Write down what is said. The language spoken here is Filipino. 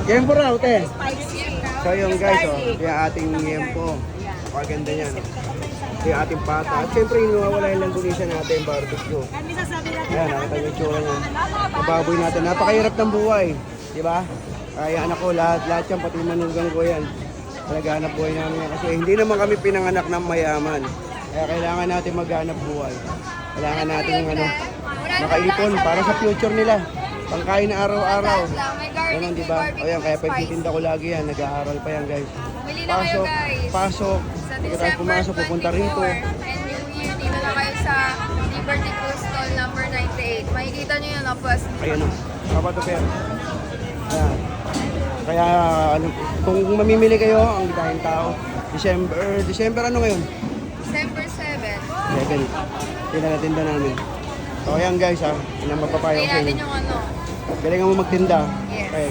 Yempo raw, te. Spicy. So yung guys, oh, yung ating yempo. Paganda niyan. Ito yung ating pata. At syempre, yung nawawala yung langgunisa natin, barbecue. Kami sasabi natin. Ayan, nakita yung itsura niya. Mababoy natin. Napakahirap ng buhay. Di ba? Kaya anak ko, lahat yan, pati manugang ko yan. Naghanap buhay namin yan. Kasi hindi naman kami pinanganak ng mayaman. Kaya kailangan natin maghanap buhay. Kailangan natin makaipon para sa future nila. Pangkain na araw-araw. Ganun, di ba? O yan, kaya pagtitinda ko lagi yan. Nag-aaral pa yan, guys. Bili na kayo guys. Pasok. Sa Hindi tayo December pumasok, pupunta 24 rito. and New Year, dito na kayo sa Liberty Cruise Stall number 98. Makikita nyo yun, Apos. Ayan o. Kapato pero. Ayan. Kaya ano, kung mamimili kayo, ang daming tao. December ano ngayon? December 7. 7. Tinalatinda namin. So ayan guys ha, yun ang mapapayo Kaya ko sa natin inyo. yung ano. Galingan mo magtinda. Yes. Okay.